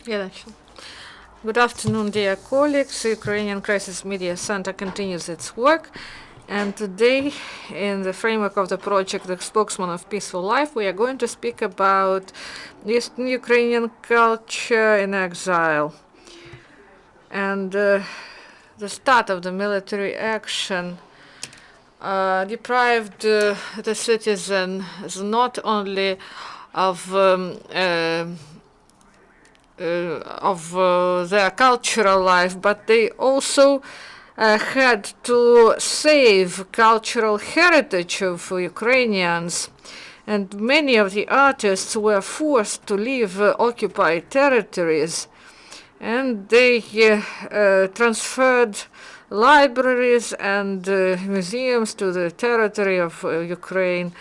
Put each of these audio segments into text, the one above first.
Yeah, actually. Good afternoon, dear colleagues. The Ukrainian Crisis Media Center continues its work. And today, in the framework of the project The Spokesman of Peaceful Life, we are going to speak about Eastern Ukrainian culture in exile. And the start of the military action deprived the citizens not only of their cultural life, but they also had to save cultural heritage of Ukrainians. And many of the artists were forced to leave occupied territories, and they transferred libraries and museums to the territory of Ukraine.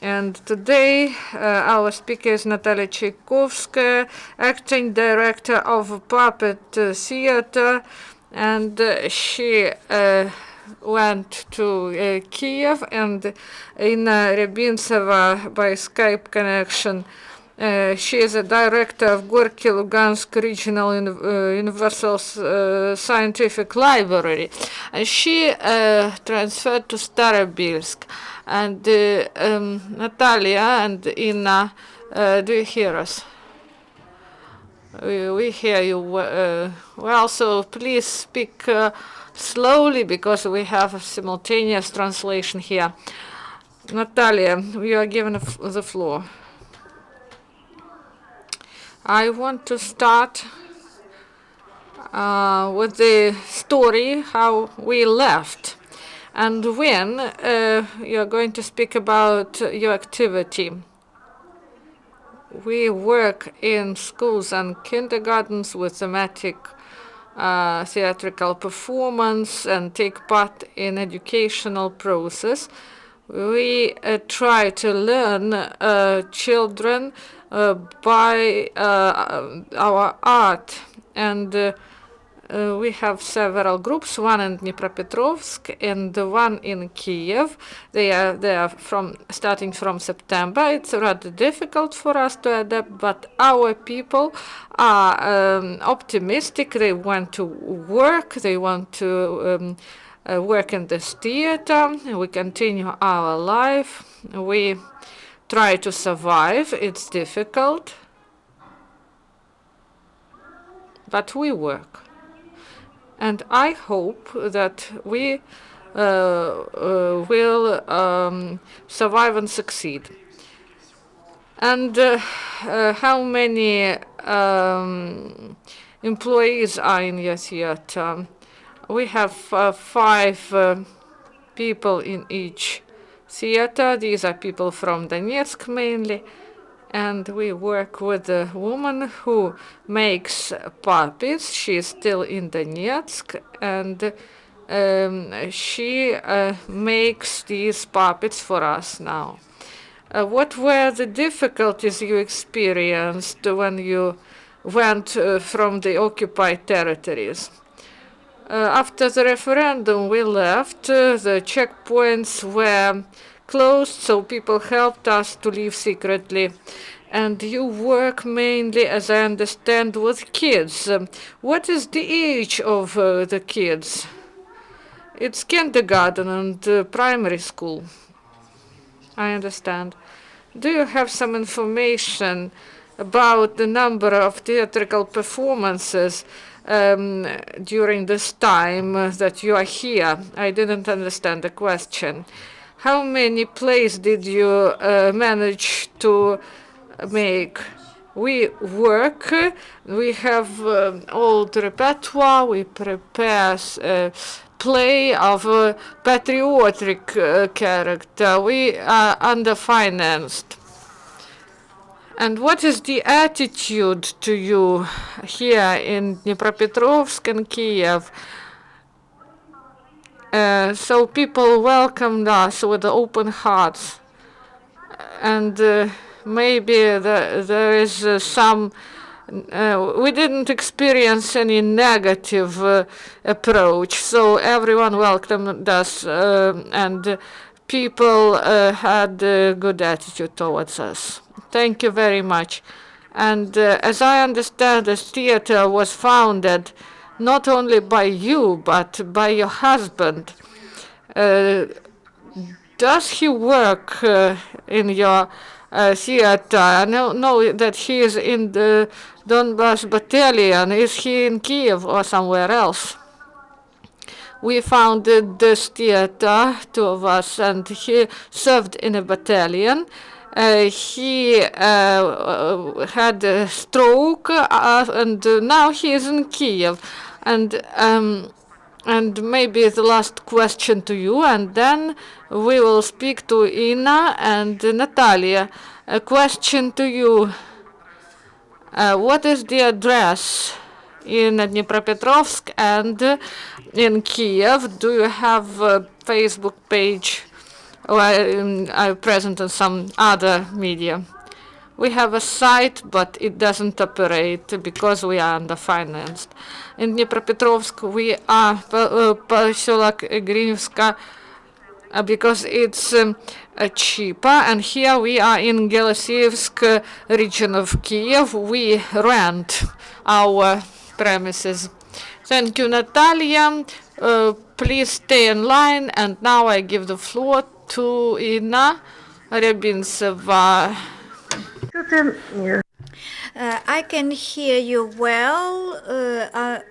And today, our speaker is Natalia Chaikovska, acting director of Puppet Theater, and she went to Kiev, and in Ryabintseva by Skype connection. She is a director of Gorkyi Luhansk Regional Universal Scientific Library. She transferred to Starobilsk. And Natalia and Inna, do you hear us? We hear you well, so please speak slowly because we have a simultaneous translation here. Natalia, you are given the floor. I want to start with the story how we left. And when you're going to speak about your activity. We work in schools and kindergartens with thematic theatrical performance and take part in educational process. We try to learn children by our art, and we have several groups, one in Dnipropetrovsk and one in Kiev. They are starting from September. It's rather difficult for us to adapt, but our people are optimistic. They want to work. They want to work in this theater. We continue our life. We try to survive. It's difficult, but we work. And I hope that we will survive and succeed. And how many employees are in your theater? We have 5 people in each theater. These are people from Donetsk mainly. And we work with a woman who makes puppets. She is still in Donetsk, and she makes these puppets for us now. What were the difficulties you experienced when you went from the occupied territories? After the referendum, we left. The checkpoints were closed, so people helped us to leave secretly. And you work mainly, as I understand, with kids. What is the age of the kids? It's kindergarten and primary school. I understand. Do you have some information about the number of theatrical performances during this time that you are here? I didn't understand the question. How many plays did you manage to make? We work, we have old repertoire, we prepare play of a patriotic character. We are underfinanced. And what is the attitude to you here in Dnipropetrovsk and Kiev? So people welcomed us with open hearts. And maybe there is some we didn't experience any negative approach, so everyone welcomed us, and people had a good attitude towards us. Thank you very much. And as I understand, this theater was founded not only by you, but by your husband. Uh, does he work in your theater? I know that he is in the Donbass battalion. Is he in Kiev or somewhere else? We founded this theater, two of us, and he served in a battalion. He had a stroke, and now he is in Kiev. And maybe the last question to you, and then we will speak to Ina and Natalia. A question to you. What is the address in Dnipropetrovsk and in Kiev? Do you have a Facebook page or are present in some other media? We have a site, but it doesn't operate because we are underfinanced. In Dnipropetrovsk, we are Poselok Grinivska because it's cheaper. And here we are in Gelasievsk region of Kiev. We rent our premises. Thank you, Natalia. Please stay in line. And now I give the floor to Ina Ryabintseva. I can hear you well.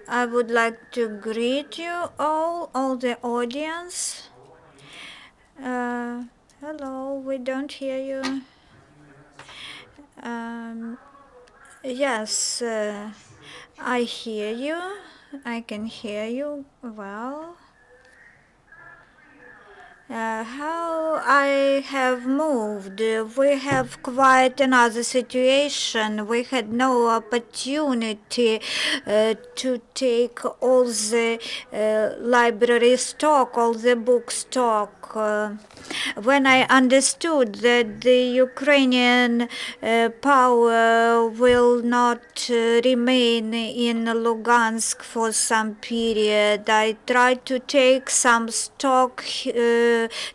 I would like to greet you all the audience. Hello, we don't hear you. Yes, I hear you. I can hear you well. How I have moved. We have quite another situation. We had no opportunity to take all the library stock, all the book stock. When I understood that the Ukrainian power will not remain in Luhansk for some period, I tried to take some stock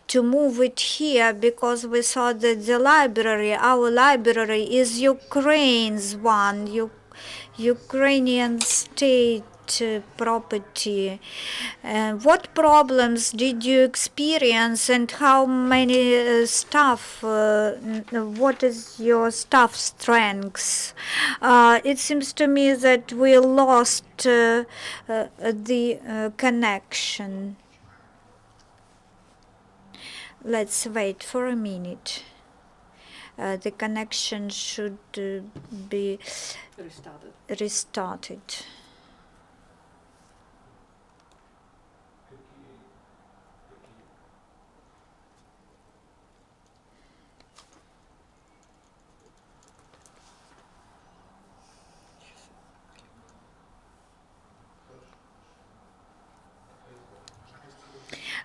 to move it here because we thought that the library, our library, is Ukraine's one, Ukrainian state property. What problems did you experience and how many staff, what is your staff strengths? It seems to me that we lost the connection. Let's wait for a minute. The connection should be restarted.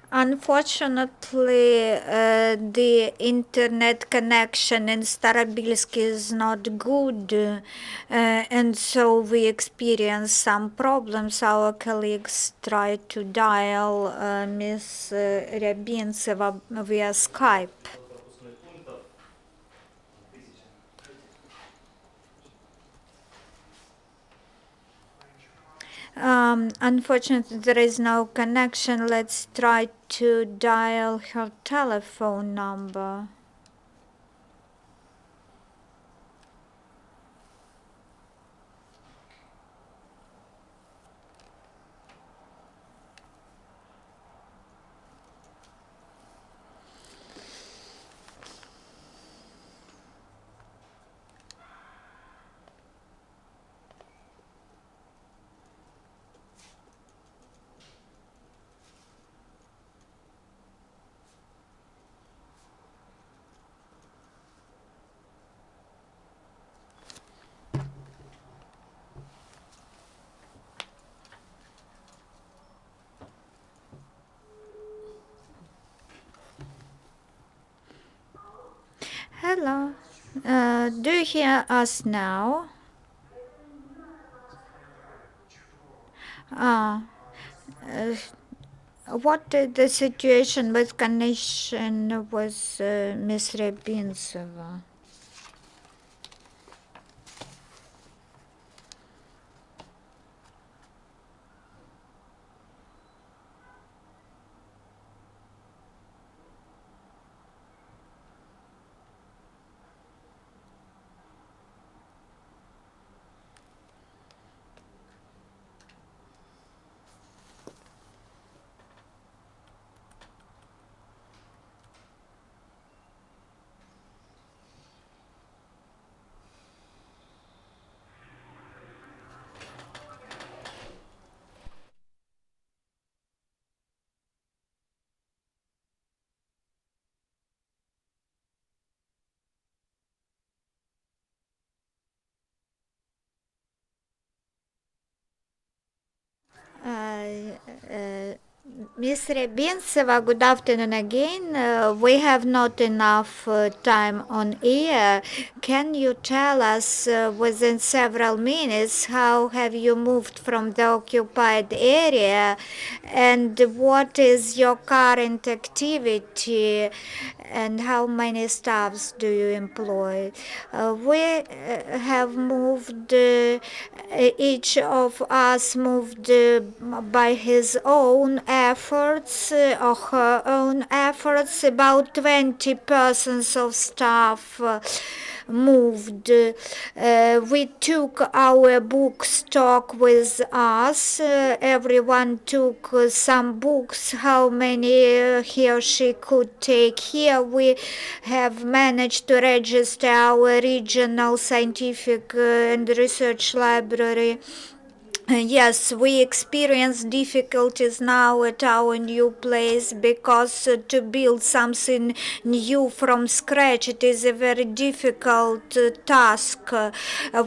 Unfortunately, the internet connection in Starobilsk is not good, and so we experience some problems. Our colleagues try to dial Ms. Ryabintseva via Skype. Unfortunately, there is no connection. Let's try to dial her telephone number. Hello. Do you hear us now? Uh, what is the situation with connection with Ms. Ryabintseva? Ms. Ryabintseva, good afternoon again. We have not enough time on air. Can you tell us within several minutes how have you moved from the occupied area and what is your current activity and how many staffs do you employ? We have moved, each of us moved by his own efforts or her own efforts. About 20 persons of staff moved. We took our book stock with us. Everyone took some books, how many he or she could take. Here we have managed to register our regional scientific and research library. Yes, we experience difficulties now at our new place because to build something new from scratch, it is a very difficult task.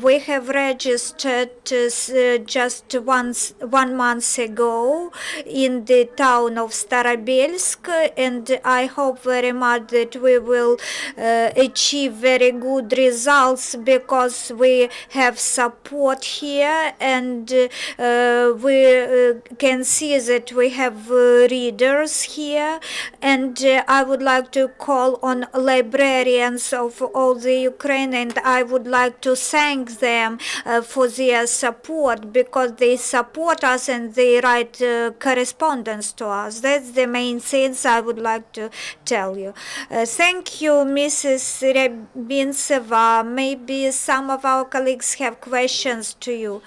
We have registered just 1 month ago in the town of Starobelsk, and I hope very much that we will achieve very good results because we have support here, and we can see that we have readers here, and I would like to call on librarians of all the Ukraine, and I would like to thank them for their support because they support us and they write correspondence to us. That's the main things I would like to tell you. Thank you, Mrs. Ryabintseva. Maybe some of our colleagues have questions to you.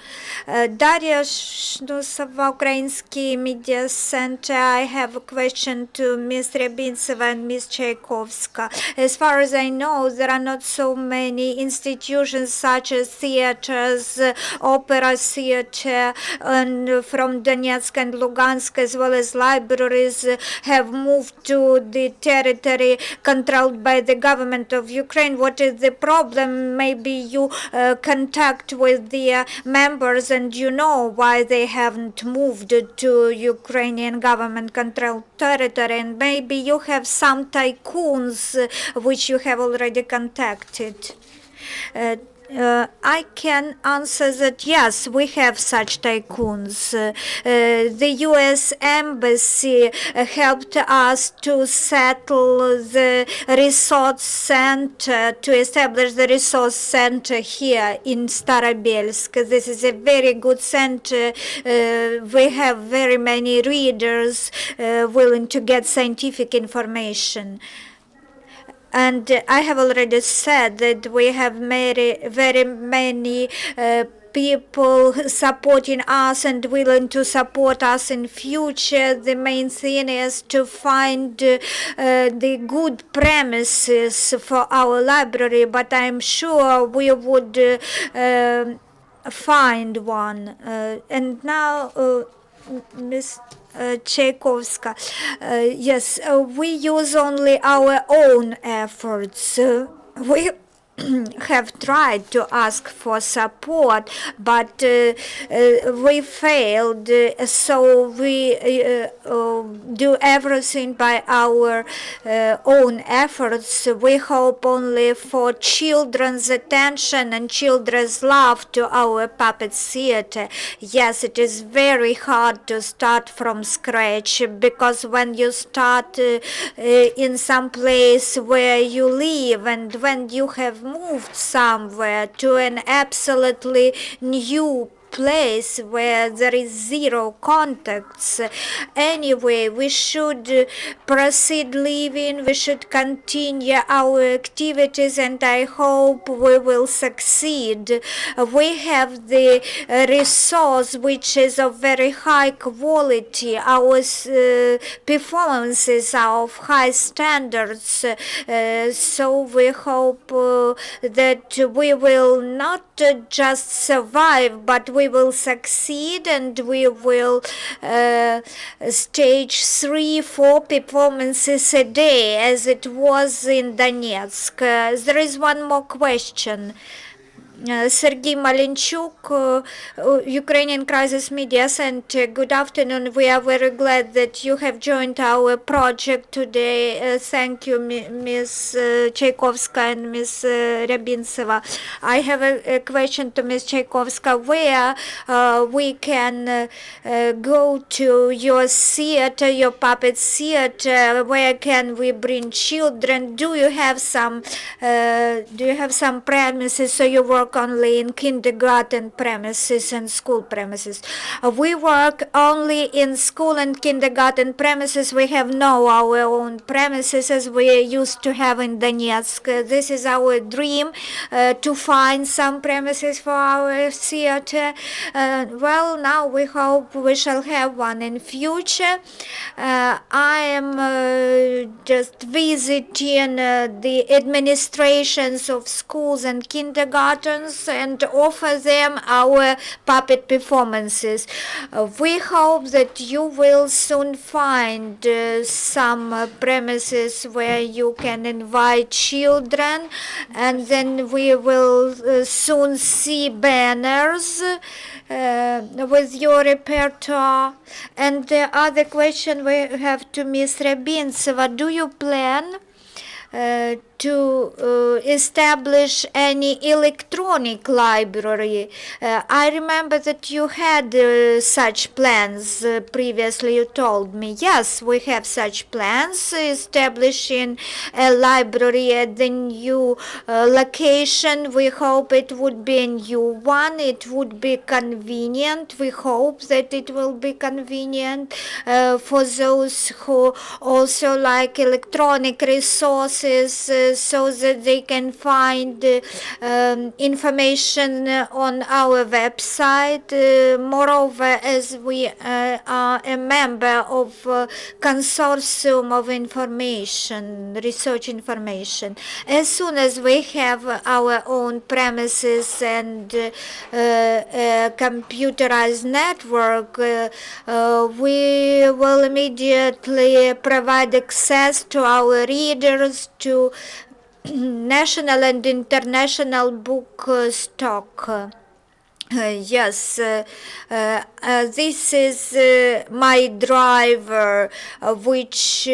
Daria Shnusova, Ukrainsky Media Center. I have a question to Ms. Ryabintseva and Ms. Chaikovska. As far as I know, there are not so many institutions such as theaters, opera theater, and from Donetsk and Luhansk, as well as libraries, have moved to the territory controlled by the government of Ukraine. What is the problem? Maybe you contact with the members and you know why they haven't moved to Ukrainian government controlled territory, and maybe you have some tycoons which you have already contacted. I can answer that yes, we have such tycoons. The U.S. Embassy helped us to settle the resource center, to establish the resource center here in Starobelsk. This is a very good center. We have very many readers willing to get scientific information. And I have already said that we have very many people supporting us and willing to support us in future. The main thing is to find the good premises for our library, but I'm sure we would find one. And now Ms. Chaikovska. Yes, we use only our own efforts. We have tried to ask for support, but we failed. So we do everything by our own efforts. We hope only for children's attention and children's love to our puppet theater. Yes, it is very hard to start from scratch because when you start in some place where you live and when you have moved somewhere to an absolutely new place where there is zero contacts. Anyway, we should proceed living, we should continue our activities, and I hope we will succeed. We have the resource which is of very high quality. Our performances are of high standards, so we hope that we will not just survive, but we will succeed, and we will stage 3-4 performances a day as it was in Donetsk. There is one more question. Sergei Malinchuk, Ukrainian Crisis Media Center. Good afternoon. We are very glad that you have joined our project today. Thank you, Ms. Chaikovska and Ms. Ryabintseva. I have a question to Ms. Chaikovska. Where we can go to your theater, your puppet theater? Where can we bring children? Do you have some premises, so you work only in kindergarten premises and school premises? We work only in school and kindergarten premises. We have no our own premises as we used to have in Donetsk. This is our dream, to find some premises for our theater. Well, now we hope we shall have one in future. I am just visiting the administrations of schools and kindergartens and offer them our puppet performances. We hope that you will soon find some premises where you can invite children, and then we will soon see banners with your repertoire. And the other question we have to Ms. Ryabintseva: do you plan to establish any electronic library? I remember that you had such plans previously. You told me. Yes, we have such plans, establishing a library at the new location. We hope it would be a new one. It would be convenient. We hope that it will be convenient for those who also like electronic resources, so that they can find information on our website. Moreover, as we are a member of consortium of information, research information, as soon as we have our own premises and a computerized network, we will immediately provide access to our readers to national and international book stock. Yes, this is my driver, which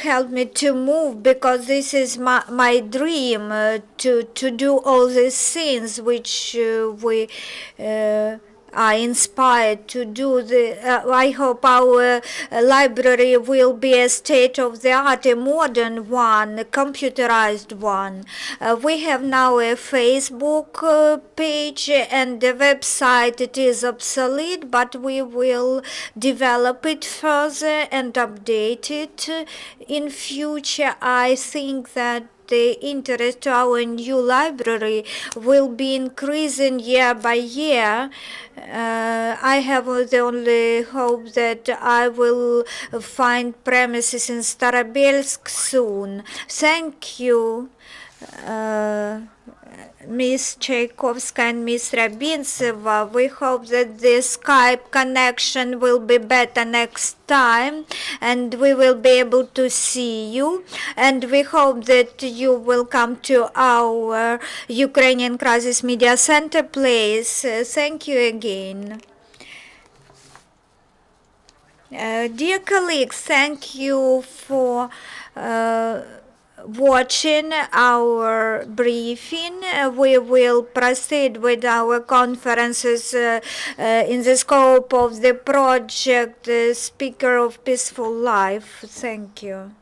helped me to move, because this is my dream, to do all these things which we are inspired to do. I hope our library will be a state-of-the-art, a modern one, a computerized one. We have now a Facebook page and the website. It is obsolete, but we will develop it further and update it in future. I think that the interest to our new library will be increasing year by year. I have the only hope that I will find premises in Starobelsk soon. Thank you, Ms. Chaikovska and Ms. Ryabintseva. We hope that the Skype connection will be better next time and we will be able to see you. And we hope that you will come to our Ukrainian Crisis Media Center, please. Thank you again. Dear colleagues, thank you for watching our briefing. We will proceed with our conferences in the scope of the project Speaker of Peaceful Life. Thank you.